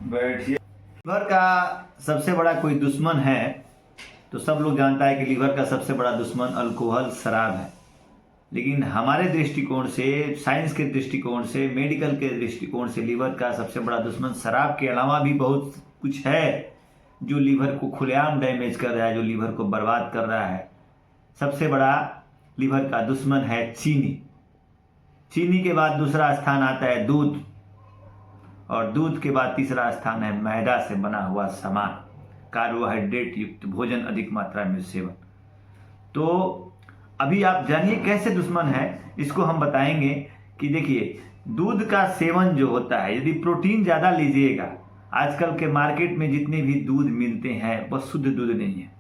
बैठिए। लीवर का सबसे बड़ा कोई दुश्मन है तो सब लोग जानता है कि लीवर का सबसे बड़ा दुश्मन अल्कोहल शराब है। लेकिन हमारे दृष्टिकोण से, साइंस के दृष्टिकोण से, मेडिकल के दृष्टिकोण से लीवर का सबसे बड़ा दुश्मन शराब के अलावा भी बहुत कुछ है जो लीवर को खुलेआम डैमेज कर रहा है, जो लीवर को बर्बाद कर रहा है। सबसे बड़ा लीवर का दुश्मन है चीनी। चीनी के बाद दूसरा स्थान आता है दूध, और दूध के बाद तीसरा स्थान है मैदा से बना हुआ सामान, कार्बोहाइड्रेट युक्त भोजन अधिक मात्रा में सेवन। तो अभी आप जानिए कैसे दुश्मन है, इसको हम बताएंगे कि देखिए, दूध का सेवन जो होता है, यदि प्रोटीन ज़्यादा लीजिएगा, आजकल के मार्केट में जितने भी दूध मिलते हैं वह शुद्ध दूध नहीं है।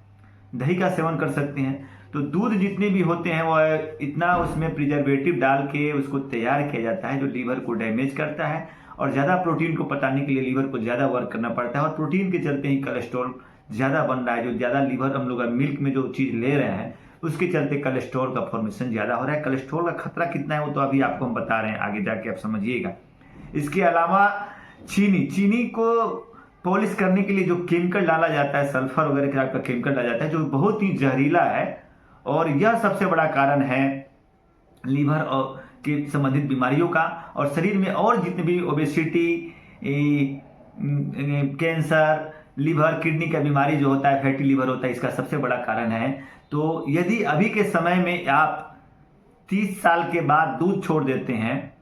दही का सेवन कर सकते हैं, तो दूध जितने भी होते हैं वह इतना उसमें प्रिजर्वेटिव डाल के उसको तैयार किया जाता है जो लीवर को डैमेज करता है, और ज़्यादा प्रोटीन को पचाने के लिए लीवर को ज़्यादा वर्क करना पड़ता है, और प्रोटीन के चलते ही कोलेस्ट्रॉल ज़्यादा बन रहा है। जो ज़्यादा लीवर हम लोग मिल्क में जो चीज़ ले रहे हैं उसके चलते कोलेस्ट्रॉल का फॉर्मेशन ज़्यादा हो रहा है। कोलेस्ट्रॉल का खतरा कितना है वो तो अभी आपको हम बता रहे हैं, आगे जाके आप समझिएगा। इसके अलावा चीनी को पॉलिश करने के लिए जो केमिकल डाला जाता है, सल्फर वगैरह टाइप का केमिकल डाला जाता है जो बहुत ही जहरीला है, और यह सबसे बड़ा कारण है लीवर और के संबंधित बीमारियों का। और शरीर में और जितने भी ओबेसिटी, कैंसर, लीवर, किडनी का बीमारी जो होता है, फैटी लीवर होता है, इसका सबसे बड़ा कारण है। तो यदि अभी के समय में आप 30 साल के बाद दूध छोड़ देते हैं,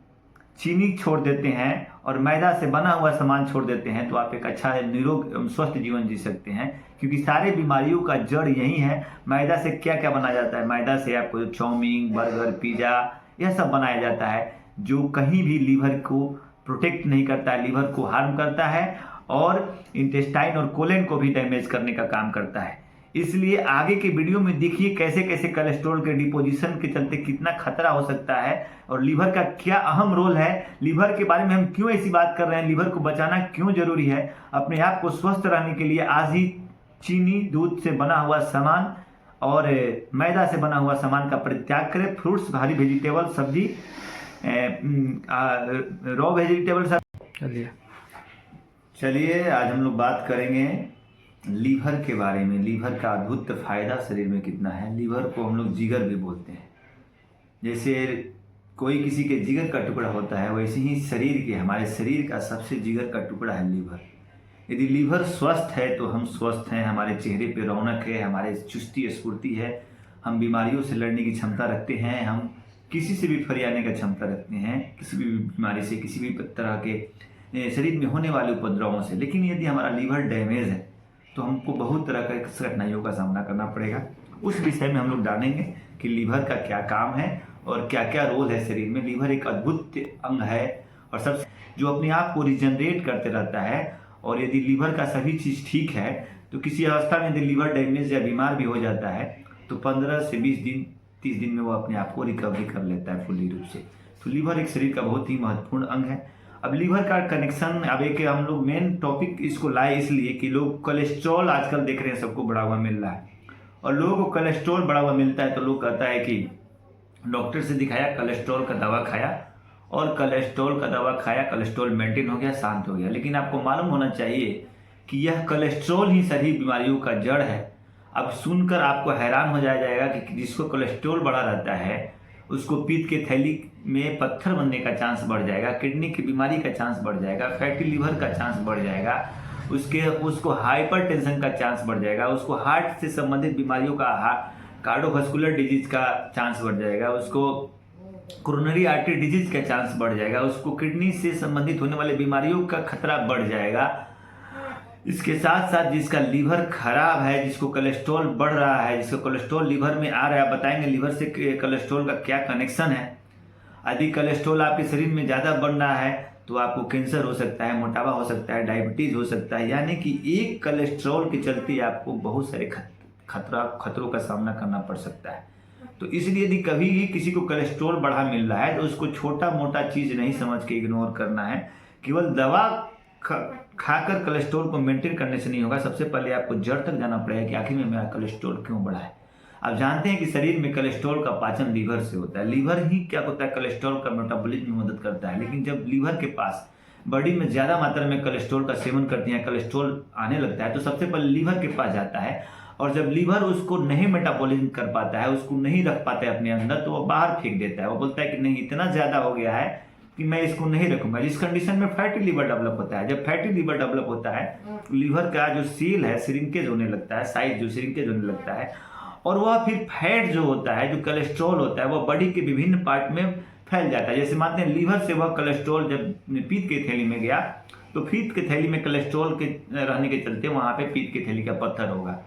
चीनी छोड़ देते हैं और मैदा से बना हुआ सामान छोड़ देते हैं, तो आप एक अच्छा निरोग स्वस्थ जीवन जी सकते हैं, क्योंकि सारे बीमारियों का जड़ यही है। मैदा से क्या क्या बनाया जाता है? मैदा से आपको चाउमीन, बर्गर, पिज़्ज़ा, यह सब बनाया जाता है जो कहीं भी लीवर को प्रोटेक्ट नहीं करता है, लीवर को हार्म करता है और इंटेस्टाइन और कोलन को भी डैमेज करने का काम करता है। इसलिए आगे के वीडियो में देखिए कैसे कैसे कोलेस्ट्रॉल के डिपोजिशन के चलते कितना खतरा हो सकता है और लीवर का क्या अहम रोल है। लीवर के बारे में हम क्यों ऐसी बात कर रहे हैं, लीवर को बचाना क्यों जरूरी है। अपने आप को स्वस्थ रहने के लिए आज ही चीनी, दूध से बना हुआ सामान और मैदा से बना हुआ सामान का परित्याग करें। फ्रूट्स, हरी वेजिटेबल, सब्जी, रॉ वेजिटेबल सब। चलिए आज हम लोग बात करेंगे लीवर के बारे में। लीवर का अद्भुत फायदा शरीर में कितना है। लीवर को हम लोग जिगर भी बोलते हैं। जैसे कोई किसी के जिगर का टुकड़ा होता है, वैसे ही हमारे शरीर का सबसे जिगर का टुकड़ा है लीवर। यदि लीवर स्वस्थ है तो हम स्वस्थ हैं, हमारे चेहरे पे रौनक है, हमारे चुस्ती स्फूर्ति है, हम बीमारियों से लड़ने की क्षमता रखते हैं, हम किसी से भी फरियाने का क्षमता रखते हैं, किसी भी बीमारी से, किसी भी तरह के शरीर में होने वाले उपद्रवों से। लेकिन यदि हमारा लीवर डैमेज है तो हमको बहुत तरह का कठिनाइयों का सामना करना पड़ेगा। उस विषय में हम लोग जानेंगे कि लीवर का क्या काम है और क्या क्या रोल है शरीर में। लीवर एक अद्भुत अंग है और सबसे जो अपने आप को रिजनरेट करते रहता है, और यदि लीवर का सभी चीज़ ठीक है तो किसी अवस्था में यदि लीवर डैमेज या बीमार भी हो जाता है तो 15 से 20 दिन, 30 दिन में वो अपने आप को रिकवरी कर लेता है फुल्ली रूप से। तो लीवर एक शरीर का बहुत ही महत्वपूर्ण अंग है। अब लीवर का कनेक्शन, अब एक हम लोग मेन टॉपिक इसको लाए इसलिए कि लोग कोलेस्ट्रॉल आजकल देख रहे हैं सबको बढ़ा हुआ मिल रहा है, और लोगों को कोलेस्ट्रॉल बढ़ा हुआ मिलता है तो लोग कहता है कि डॉक्टर से दिखाया, कोलेस्ट्रॉल का दवा खाया और कोलेस्ट्रॉल का दवा खाया, कोलेस्ट्रॉल मेंटेन हो गया, शांत हो गया। लेकिन आपको मालूम होना चाहिए कि यह कोलेस्ट्रॉल ही सभी बीमारियों का जड़ है। अब सुनकर आपको हैरान हो जाएगा कि जिसको कोलेस्ट्रॉल बढ़ा रहता है उसको पित्त के थैली में पत्थर बनने का चांस बढ़ जाएगा, किडनी की बीमारी का चांस बढ़ जाएगा, फैटी लीवर का चांस बढ़ जाएगा, उसको हाइपरटेंशन का चांस बढ़ जाएगा, उसको हार्ट से संबंधित बीमारियों का, कार्डियोवास्कुलर डिजीज का चांस बढ़ जाएगा, उसको कोरोनरी आर्टरी डिजीज का चांस बढ़ जाएगा, उसको किडनी से संबंधित होने वाले बीमारियों का खतरा बढ़ जाएगा। इसके साथ साथ जिसका लीवर खराब है, जिसको कोलेस्ट्रॉल बढ़ रहा है, जिसका कोलेस्ट्रॉल लीवर में आ रहा है, बताएंगे लीवर से कोलेस्ट्रॉल का क्या कनेक्शन है। यदि कोलेस्ट्रॉल आपके शरीर में ज़्यादा बढ़ रहा है तो आपको कैंसर हो सकता है, मोटापा हो सकता है, डायबिटीज़ हो सकता है। यानी कि एक कोलेस्ट्रॉल के चलते आपको बहुत सारे खतरों का सामना करना पड़ सकता है। तो इसलिए यदि कभी भी किसी को कोलेस्ट्रॉल बढ़ा मिल रहा है तो उसको छोटा मोटा चीज़ नहीं समझ के इग्नोर करना है। केवल दवा खाकर कोलेस्ट्रॉल को मेंटेन करने से नहीं होगा। सबसे पहले आपको जड़ तक जाना पड़ेगा कि आखिर में मेरा कोलेस्ट्रॉल क्यों बढ़ा है। आप जानते हैं कि शरीर में कोलेस्ट्रॉल का पाचन लीवर से होता है। लीवर ही क्या होता है, कोलेस्ट्रॉल का मेटाबॉलिज्म में मदद करता है। लेकिन जब लीवर के पास बॉडी में ज़्यादा मात्रा में कोलेस्ट्रॉल का सेवन करती हैं, कोलेस्ट्रॉल आने लगता है, तो सबसे पहले लीवर के पास जाता है। और जब लीवर उसको नहीं मेटाबॉलिज्म कर पाता है, उसको नहीं रख पाता है अपने अंदर, तो वो बाहर फेंक देता है। वो बोलता है कि नहीं, इतना ज़्यादा हो गया है कि मैं इसको नहीं रखूंगा। इस कंडीशन में फैटी लीवर डेवलप होता है। जब फैटी लीवर डेवलप होता है, लीवर का जो सेल है श्रिंकेज होने लगता है, साइज जो श्रिंकेज होने लगता है, और वह फिर फैट जो होता है, जो कोलेस्ट्रॉल होता है, वह बॉडी के विभिन्न पार्ट में फैल जाता है। जैसे मानते हैं लीवर से वह कोलेस्ट्रॉल जब पीत की थैली में गया, तो पीत की थैली में कोलेस्ट्रॉल के रहने के चलते वहाँ पे पीत की थैली का पत्थर होगा।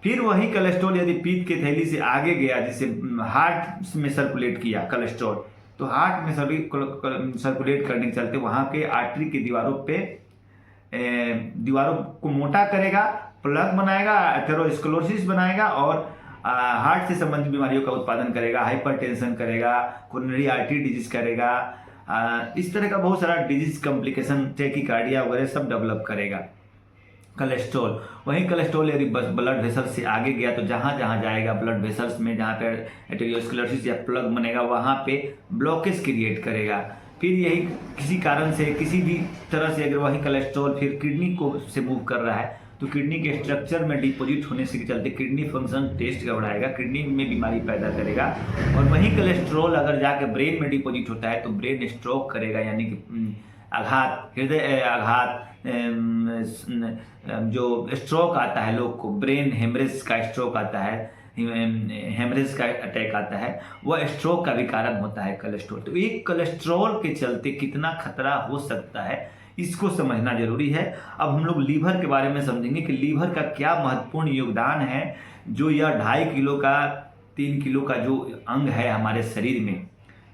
फिर वही कोलेस्ट्रॉल यदि पीत की थैली से आगे गया, जिसे हार्ट में सर्कुलेट किया कोलेस्ट्रॉल, तो हार्ट में सर्कुलेट करने के चलते वहाँ के आर्टरी की दीवारों को मोटा करेगा, प्लग बनाएगा, एथेरोस्क्लेरोसिस बनाएगा और हार्ट से संबंधित बीमारियों का उत्पादन करेगा, हाइपरटेंशन करेगा, कोरोनरी आर्टरी डिजीज करेगा, इस तरह का बहुत सारा डिजीज कॉम्प्लिकेशन, टैकीकार्डिया वगैरह सब डेवलप करेगा कोलेस्ट्रॉल। वही कोलेस्ट्रॉल यदि ब्लड वेसल्स से आगे गया, तो जहाँ जहाँ जाएगा ब्लड वेसल्स में, जहाँ पे एथेरोस्क्लेरोसिस या प्लग बनेगा, वहाँ पे ब्लॉकेज क्रिएट करेगा। फिर यही किसी कारण से, किसी भी तरह से अगर वही कोलेस्ट्रॉल फिर किडनी को से मूव कर रहा है, तो किडनी के स्ट्रक्चर में डिपोजिट होने से चलते किडनी फंक्शन टेस्ट गड़बड़ाएगा, किडनी में बीमारी पैदा करेगा। और वही कोलेस्ट्रॉल अगर जाकर ब्रेन में डिपोजिट होता है, तो ब्रेन स्ट्रोक करेगा, यानी कि आघात, हृदय आघात, जो स्ट्रोक आता है लोग को, ब्रेन हेमरेज का स्ट्रोक आता है, हेमरेज का अटैक आता है, वह स्ट्रोक का भी कारण होता है कोलेस्ट्रॉल। तो एक कोलेस्ट्रॉल के चलते कितना खतरा हो सकता है, इसको समझना जरूरी है। अब हम लोग लीवर के बारे में समझेंगे कि लीवर का क्या महत्वपूर्ण योगदान है, जो यह 2.5 किलो का 3 किलो का जो अंग है हमारे शरीर में,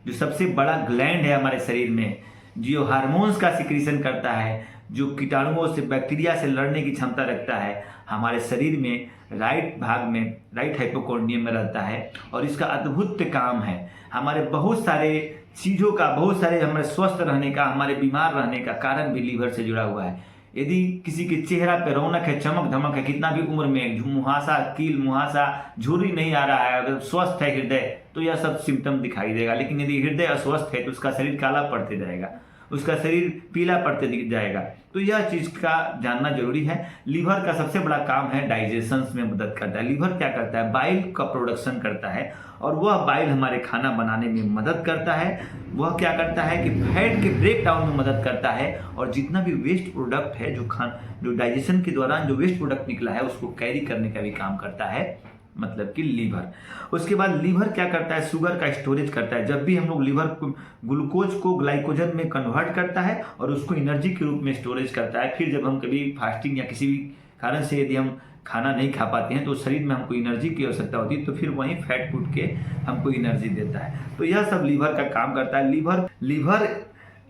जो सबसे बड़ा ग्लैंड है हमारे शरीर में, जो हार्मोन्स का सिक्रीशन करता है, जो कीटाणुओं से, बैक्टीरिया से लड़ने की क्षमता रखता है, हमारे शरीर में राइट भाग में, राइट हाइपोकॉन्ड्रियम में रहता है। और इसका अद्भुत काम है, हमारे बहुत सारे चीज़ों का, बहुत सारे हमारे स्वस्थ रहने का, हमारे बीमार रहने का कारण भी लीवर से जुड़ा हुआ है। यदि किसी के चेहरा पे रौनक है, चमक धमक है, कितना भी उम्र में मुहासा, कील मुहासा, झुर्री नहीं आ रहा है, अगर स्वस्थ है हृदय, तो यह सब सिम्टम दिखाई देगा। लेकिन यदि हृदय अस्वस्थ है, तो उसका शरीर काला पड़ते जाएगा, उसका शरीर पीला पड़ते दिख जाएगा। तो यह चीज़ का जानना जरूरी है। लीवर का सबसे बड़ा काम है डाइजेशन में मदद करता है। लीवर क्या करता है, बाइल का प्रोडक्शन करता है, और वह बाइल हमारे खाना बनाने में मदद करता है। वह क्या करता है कि फैट के ब्रेक डाउन में मदद करता है, और जितना भी वेस्ट प्रोडक्ट है, जो डाइजेशन के दौरान जो वेस्ट प्रोडक्ट निकला है, उसको कैरी करने का भी काम करता है, मतलब कि लीवर। उसके बाद लीवर क्या करता है, शुगर का स्टोरेज करता है। जब भी हम लोग लीवर को ग्लूकोज को ग्लाइकोजन में कन्वर्ट करता है और उसको एनर्जी के रूप में स्टोरेज करता है। फिर जब हम कभी फास्टिंग या किसी भी कारण से यदि हम खाना नहीं खा पाते हैं, तो शरीर में हमको एनर्जी की आवश्यकता होती है, तो फिर वहीं फैट फूड के हमको एनर्जी देता है। तो यह सब लीवर का काम करता है। लीवर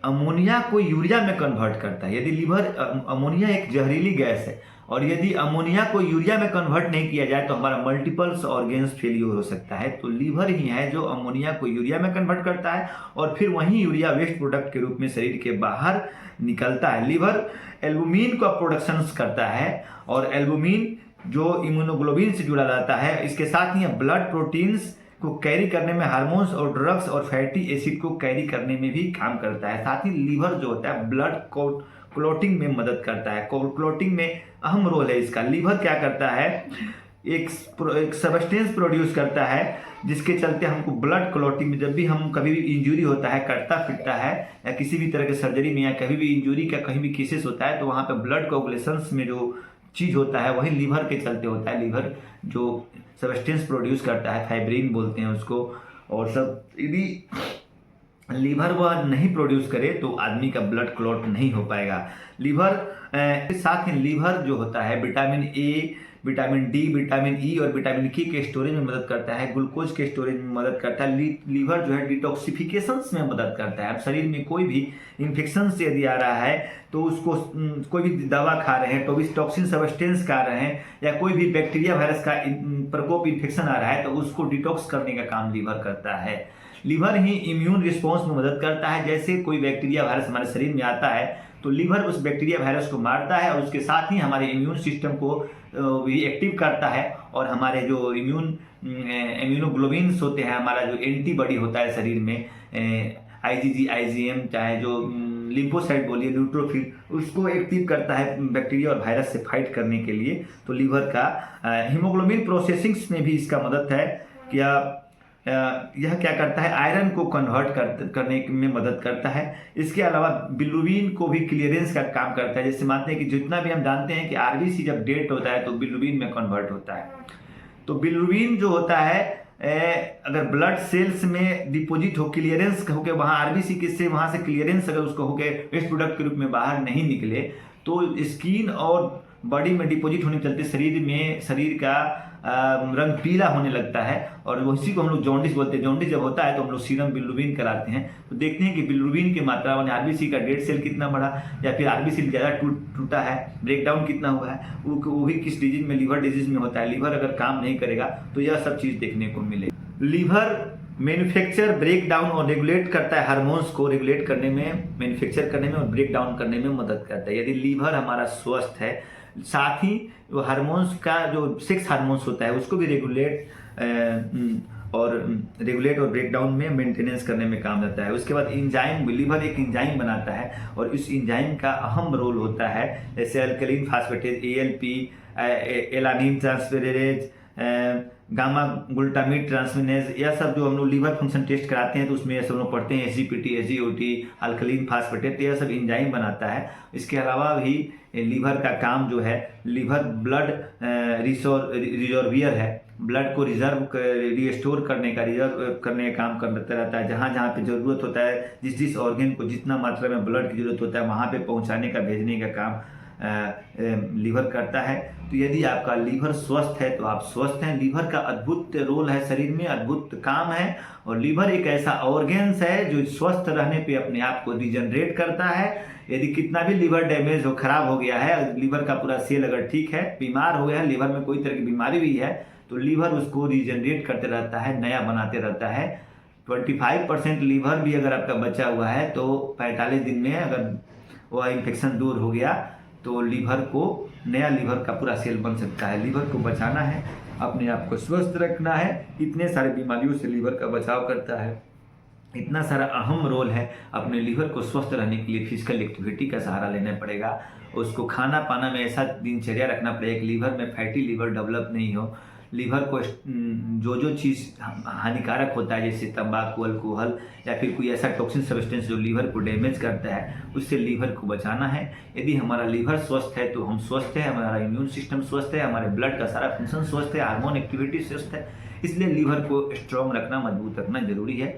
अमोनिया को यूरिया में कन्वर्ट करता है। यदि अमोनिया एक जहरीली गैस है, और यदि अमोनिया को यूरिया में कन्वर्ट नहीं किया जाए, तो हमारा मल्टीपल्स ऑर्गेन्स फेलियर हो सकता है। तो लीवर ही है जो अमोनिया को यूरिया में कन्वर्ट करता है, और फिर वही यूरिया वेस्ट प्रोडक्ट के रूप में शरीर के बाहर निकलता है। लीवर एल्बुमिन का प्रोडक्शन करता है, और एल्बुमिन जो इम्यूनोग्लोबिन से जुड़ा रहता है। इसके साथ ही ब्लड प्रोटीन्स को कैरी करने में, हार्मोन्स और ड्रग्स और फैटी एसिड को कैरी करने में भी काम करता है। साथ ही लीवर जो होता है ब्लड क्लॉटिंग में मदद करता है। क्लॉटिंग में अहम रोल है इसका। लीवर क्या करता है, एक सब्सटेंस प्रोड्यूस करता है, जिसके चलते हमको ब्लड क्लॉटिंग में, जब भी हम कभी भी इंजरी होता है, कटता फिटता है, या किसी भी तरह के सर्जरी में, या कभी भी इंजरी का कहीं भी केसेस होता है, तो वहाँ पे ब्लड कोगुलेशंस में जो चीज़ होता है, वही लीवर के चलते होता है। लीवर जो सब्सटेंस प्रोड्यूस करता है, फाइब्रिन बोलते हैं उसको, और सब यदि लीवर वह नहीं प्रोड्यूस करे, तो आदमी का ब्लड क्लॉट नहीं हो पाएगा। लीवर के साथ ही लीवर जो होता है vitamin A, vitamin D, vitamin E और विटामिन के स्टोरेज में मदद करता है, ग्लूकोज के स्टोरेज में मदद करता है। लीवर जो है डिटॉक्सिफिकेशन में मदद करता है। अब शरीर में कोई भी इन्फेक्शन से यदि आ रहा है, तो उसको कोई भी दवा खा रहे हैं, तो भी टॉक्सिन सब्सटेंस खा रहे हैं, या कोई भी बैक्टीरिया वायरस का प्रकोप इन्फेक्शन आ रहा है, तो उसको डिटॉक्स करने का काम लीवर करता है। लीवर ही इम्यून रिस्पॉन्स में मदद करता है। जैसे कोई बैक्टीरिया वायरस हमारे शरीर में आता है, तो लीवर उस बैक्टीरिया वायरस को मारता है, और उसके साथ ही हमारे इम्यून सिस्टम को भी एक्टिव करता है, और हमारे जो इम्यूनोग्लोबिन्स होते हैं, हमारा जो एंटीबॉडी होता है शरीर में, IgG, IgM, चाहे जो लिम्फोसाइट बोलिए, न्यूट्रोफिल, उसको एक्टिव करता है बैक्टीरिया और वायरस से फाइट करने के लिए। तो लीवर का हीमोग्लोबिन प्रोसेसिंग्स में भी इसका मदद है। यह क्या करता है, आयरन को कन्वर्ट करने में मदद करता है। इसके अलावा बिलिरुबिन को भी क्लियरेंस का काम करता है। जैसे मानते हैं कि जितना भी हम जानते हैं कि आरबीसी जब डेड होता है तो बिलिरुबिन में कन्वर्ट होता है। तो बिलिरुबिन जो होता है अगर ब्लड सेल्स में डिपॉजिट हो, क्लियरेंस होकर वहाँ आरबीसी किससे वहाँ से क्लियरेंस अगर उसको होकर वेस्ट प्रोडक्ट के रूप में बाहर नहीं निकले तो स्किन और बॉडी में डिपॉजिट होने के चलते शरीर का रंग पीला होने लगता है और उसी को हम लोग जॉन्डिस बोलते हैं। जॉन्डिस जब होता है तो हम लोग सीरम बिलिरुबिन कराते हैं। तो देखते हैं कि बिलिरुबिन की मात्रा यानी आरबीसी का डेड सेल कितना बढ़ा या फिर आरबीसी ज़्यादा टूटा है, ब्रेकडाउन कितना हुआ है, वो भी किस डिजीज में, लीवर डिजीज में होता है। लीवर अगर काम नहीं करेगा तो यह सब चीज़ देखने को मिलेगी। लीवर मैन्युफैक्चर, ब्रेक डाउन और रेगुलेट करता है, हार्मोन्स को रेगुलेट करने में, मैन्युफैक्चर करने में और ब्रेक डाउन करने में मदद करता है। यदि लीवर हमारा स्वस्थ है, साथ ही वो हार्मोन्स का जो 6 हार्मोन्स होता है उसको भी रेगुलेट और ब्रेक डाउन में मेंटेनेंस करने में काम आता है। उसके बाद इंजाइम, लीवर एक इंजाइम बनाता है और इस इंजाइम का अहम रोल होता है। जैसे alkaline phosphatase, ALP, alanine transferase, gamma glutamate transferase, यह सब जो हम लोग लीवर फंक्शन टेस्ट कराते हैं तो उसमें यह सब लोग पढ़ते हैं, SGPT, SGOT, अल्कलीन फास्फेटेट, यह सब इंजाइम बनाता है। इसके अलावा भी लीवर का काम जो है, लीवर ब्लड रिजर्वियर है, ब्लड को रिस्टोर करने का काम करता रहता है। जहाँ जहाँ पे ज़रूरत होता है, जिस ऑर्गन को जितना मात्रा में ब्लड की ज़रूरत होता है वहाँ पे पहुँचाने का, भेजने का काम लीवर करता है। तो यदि आपका लीवर स्वस्थ है तो आप स्वस्थ हैं। लीवर का अद्भुत रोल है शरीर में, अद्भुत काम है और लीवर एक ऐसा ऑर्गन्स है जो स्वस्थ रहने पे अपने आप को रिजनरेट करता है। यदि कितना भी लीवर डैमेज हो, खराब हो गया है, लीवर का पूरा सेल अगर ठीक है, बीमार हो गया है, लीवर में कोई तरह की बीमारी भी है तो लीवर उसको रिजनरेट करते रहता है, नया बनाते रहता है। 25% लीवर भी अगर आपका बचा हुआ है तो 45 दिन में अगर वह इन्फेक्शन दूर हो गया तो लीवर को, नया लीवर का पूरा सेल बन सकता है। लीवर को बचाना है, अपने आप को स्वस्थ रखना है। इतने सारे बीमारियों से लीवर का बचाव करता है। इतना सारा अहम रोल है। अपने लीवर को स्वस्थ रहने के लिए फिजिकल एक्टिविटी का सहारा लेना पड़ेगा। उसको खाना पाना में ऐसा दिनचर्या रखना पड़ेगा कि लीवर में फैटी लीवर डेवलप नहीं हो। लीवर को जो चीज़ हानिकारक होता है जैसे तंबाकू, अल्कोहल या फिर कोई ऐसा टॉक्सिन सब्सटेंस जो लीवर को डैमेज करता है, उससे लीवर को बचाना है। यदि हमारा लीवर स्वस्थ है तो हम स्वस्थ हैं, हमारा इम्यून सिस्टम स्वस्थ है, हमारे ब्लड का सारा फंक्शन स्वस्थ है, हार्मोन एक्टिविटी स्वस्थ है। इसलिए लीवर को स्ट्रॉन्ग रखना, मजबूत रखना जरूरी है।